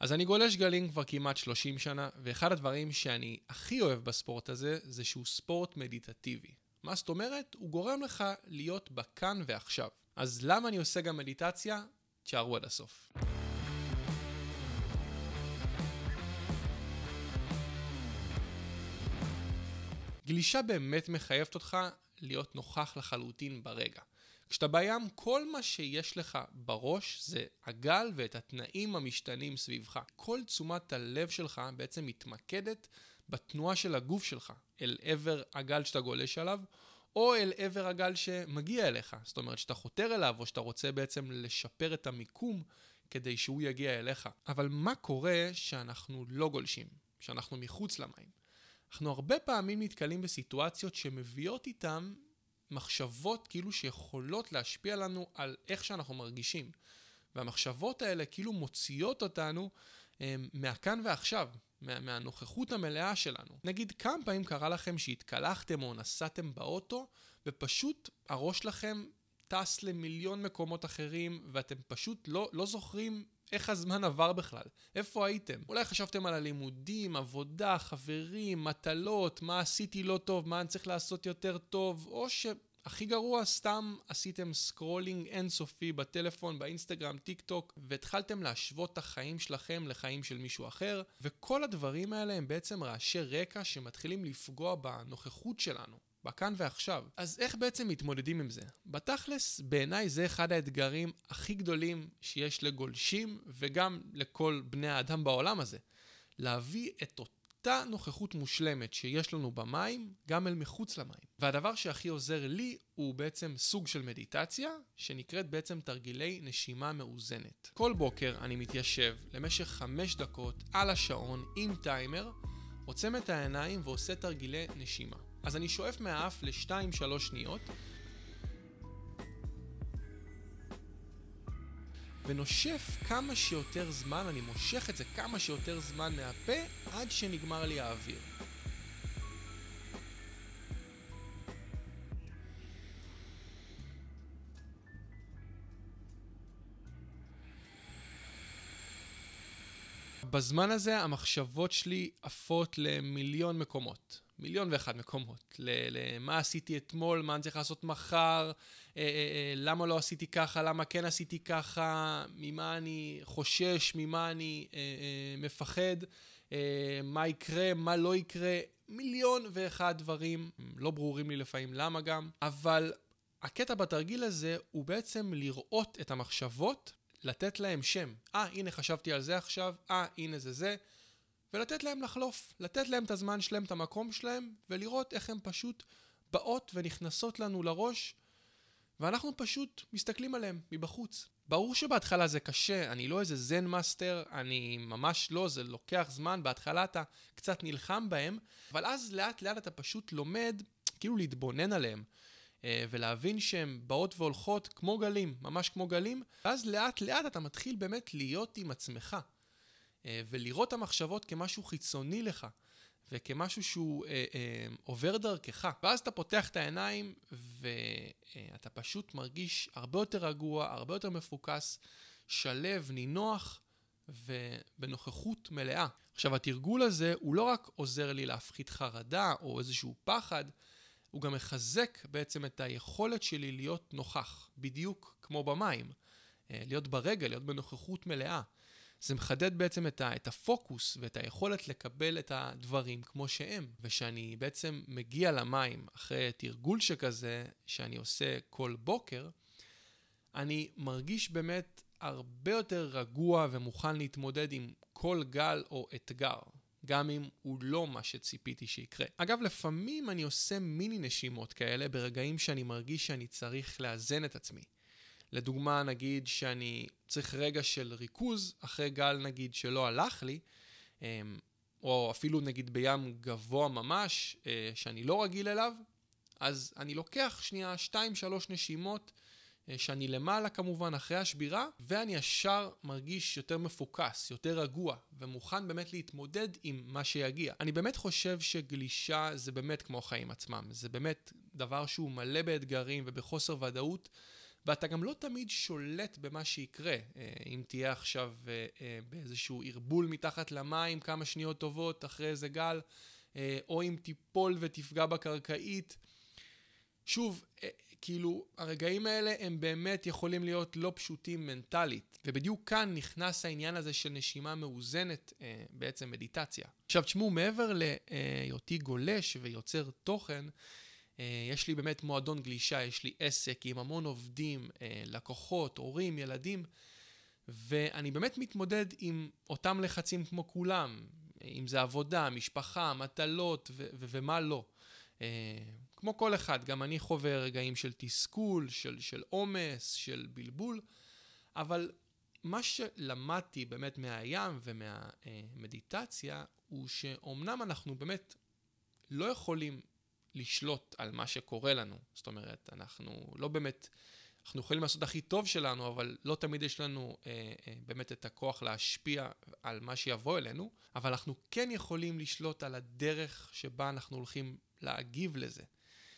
אז אני גולש גלים כבר כמעט 30 שנה, ואחד הדברים שאני הכי אוהב בספורט הזה, זה שהוא ספורט מדיטטיבי. מה זאת אומרת? הוא גורם לך להיות בכאן ועכשיו. אז למה אני עושה גם מדיטציה? תשארו עד הסוף. גלישה באמת מחייבת אותך להיות נוכח לחלוטין ברגע. כשאתה בים, כל מה שיש לך בראש זה הגל ואת התנאים המשתנים סביבך. כל תשומת הלב שלך בעצם מתמקדת בתנועה של הגוף שלך, אל עבר הגל שאתה גולש עליו, או אל עבר הגל שמגיע אליך. זאת אומרת, שאתה חותר אליו, או שאתה רוצה בעצם לשפר את המיקום כדי שהוא יגיע אליך. אבל מה קורה שאנחנו לא גולשים, שאנחנו מחוץ למים? אנחנו הרבה פעמים נתקלים בסיטואציות שמביאות איתם מחשבות כאילו שיכולות להשפיע לנו על איך שאנחנו מרגישים. והמחשבות האלה כאילו מוציאות אותנו מהכאן ועכשיו, מהנוכחות המלאה שלנו. נגיד, כמה פעמים קרה לכם שהתקלחתם או נסעתם באוטו, ופשוט הראש שלכם טס למיליון מקומות אחרים, ואתם פשוט לא זוכרים איך הזמן עבר בכלל? איפה הייתם? אולי חשבתם על הלימודים, עבודה, חברים, מטלות, מה עשיתי לא טוב, מה אני צריך לעשות יותר טוב, או שהכי גרוע סתם עשיתם סקרולינג אינסופי בטלפון, באינסטגרם, טיק טוק, והתחלתם להשוות את החיים שלכם לחיים של מישהו אחר, וכל הדברים האלה הם בעצם רעשי רקע שמתחילים לפגוע בנוכחות שלנו. בכאן ועכשיו. אז איך בעצם מתמודדים עם זה? בתכלס, בעיניי זה אחד האתגרים הכי גדולים שיש לגולשים וגם לכל בני האדם בעולם הזה. להביא את אותה נוכחות מושלמת שיש לנו במים, גם אל מחוץ למים. והדבר שהכי עוזר לי הוא בעצם סוג של מדיטציה, שנקראת בעצם תרגילי נשימה מאוזנת. כל בוקר אני מתיישב למשך 5 דקות על השעון עם טיימר, עוצם את העיניים ועושה תרגילי נשימה. אז אני שואף מהאף ל2-3 שניות, ונושף כמה שיותר זמן, אני מושך את זה כמה שיותר זמן מהפה, עד שנגמר לי האוויר. בזמן הזה המחשבות שלי עפות למיליון מקומות. 1,000,001 מקומות. למה עשיתי אתמול, מה אני צריך לעשות מחר, למה לא עשיתי ככה, למה כן עשיתי ככה, ממה אני חושש, ממה אני מפחד, מה יקרה, מה לא יקרה, 1,000,001 דברים, לא ברורים לי לפעמים למה גם, אבל הקטע בתרגיל הזה הוא בעצם לראות את המחשבות, לתת להם שם. הנה חשבתי על זה עכשיו, הנה זה. ולתת להם לחלוף, לתת להם את הזמן שלהם, את המקום שלהם, ולראות איך הם פשוט באות ונכנסות לנו לראש, ואנחנו פשוט מסתכלים עליהם מבחוץ. ברור שבהתחלה זה קשה, אני לא איזה זן מאסטר, אני ממש לא, זה לוקח זמן, בהתחלה אתה קצת נלחם בהם, אבל אז לאט לאט אתה פשוט לומד כאילו להתבונן עליהם, ולהבין שהן באות והולכות כמו גלים, ממש כמו גלים, ואז לאט לאט אתה מתחיל באמת להיות עם עצמך. ולראות את המחשבות כמשהו חיצוני לך, וכמשהו שהוא עובר דרכך. ואז אתה פותח את העיניים, ואתה פשוט מרגיש הרבה יותר רגוע, הרבה יותר מפוקס, שלב, נינוח, ובנוכחות מלאה. עכשיו, התרגול הזה הוא לא רק עוזר לי להפחית חרדה, או איזשהו פחד, הוא גם מחזק בעצם את היכולת שלי להיות נוכח, בדיוק כמו במים. להיות ברגע, להיות בנוכחות מלאה. זה מחדד בעצם את הפוקוס ואת היכולת לקבל את הדברים כמו שהם. ושאני בעצם מגיע למים אחרי תרגול שכזה, שאני עושה כל בוקר, אני מרגיש באמת הרבה יותר רגוע ומוכן להתמודד עם כל גל או אתגר, גם אם הוא לא מה שציפיתי שיקרה. אגב, לפעמים אני עושה מיני נשימות כאלה ברגעים שאני מרגיש שאני צריך לאזן את עצמי. לדוגמה, נגיד שאני צריך רגע של ריכוז, אחרי גל נגיד שלא הלך לי, או אפילו נגיד בים גבוה ממש, שאני לא רגיל אליו, אז אני לוקח שנייה 2-3 נשימות, שאני למעלה כמובן אחרי השבירה, ואני ישר מרגיש יותר מפוקס, יותר רגוע, ומוכן באמת להתמודד עם מה שיגיע. אני באמת חושב שגלישה זה באמת כמו חיים עצמם, זה באמת דבר שהוא מלא באתגרים ובחוסר ודאות, ואתה גם לא תמיד שולט במה שיקרה. אם תהיה עכשיו באיזשהו ערבול מתחת למים כמה שניות טובות אחרי איזה גל, או אם תיפול ותפגע בקרקעית. שוב, כאילו הרגעים האלה הם באמת יכולים להיות לא פשוטים מנטלית, ובדיוק כאן נכנס העניין הזה של נשימה מאוזנת, בעצם מדיטציה. עכשיו תשמעו, מעבר להיותי גולש ויוצר תוכן, יש לי באמת מועדון גלישה, יש לי עסק עם המון עובדים, לקוחות, הורים, ילדים, ואני באמת מתמודד עם אותם לחצים כמו כולם, אם זה עבודה, משפחה, מטלות ומה לא. כמו כל אחד, גם אני חווה רגעים של תסכול, של עומס, של בלבול, אבל מה שלמדתי באמת מהים ומהמדיטציה, הוא שאומנם אנחנו באמת לא יכולים לשלוט על מה שקורה לנו. זאת אומרת, אנחנו יכולים לעשות הכי טוב שלנו, אבל לא תמיד יש לנו באמת את הכוח להשפיע על מה שיבוא אלינו, אבל אנחנו כן יכולים לשלוט על הדרך שבה אנחנו הולכים להגיב לזה.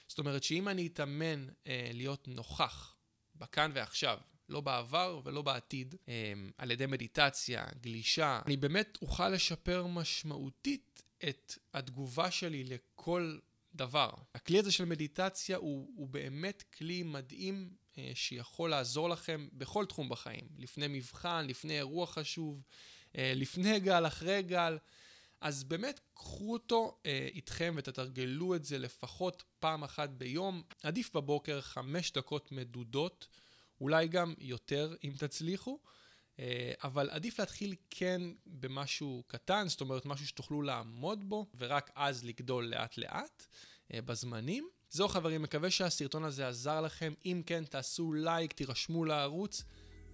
זאת אומרת שאם אני אתאמן להיות נוכח בכאן ועכשיו, לא בעבר ולא בעתיד, על ידי מדיטציה, גלישה, אני באמת אוכל לשפר משמעותית את התגובה שלי לכל דבר. הכלי הזה של מדיטציה הוא באמת כלי מדהים שיכול לעזור לכם בכל תחום בחיים. לפני מבחן, לפני אירוע חשוב, לפני גל, אחרי גל. אז באמת קחו אותו איתכם ותתרגלו את זה לפחות פעם אחת ביום. עדיף בבוקר 5 דקות מדודות, אולי גם יותר אם תצליחו, אבל עדיף להתחיל כן במשהו קטן, זאת אומרת משהו שתוכלו לעמוד בו, ורק אז לגדול לאט לאט בזמנים. זהו חברים, מקווה שהסרטון הזה עזר לכם. אם כן, תעשו לייק, תירשמו לערוץ,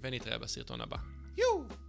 ונתראה בסרטון הבא. יו!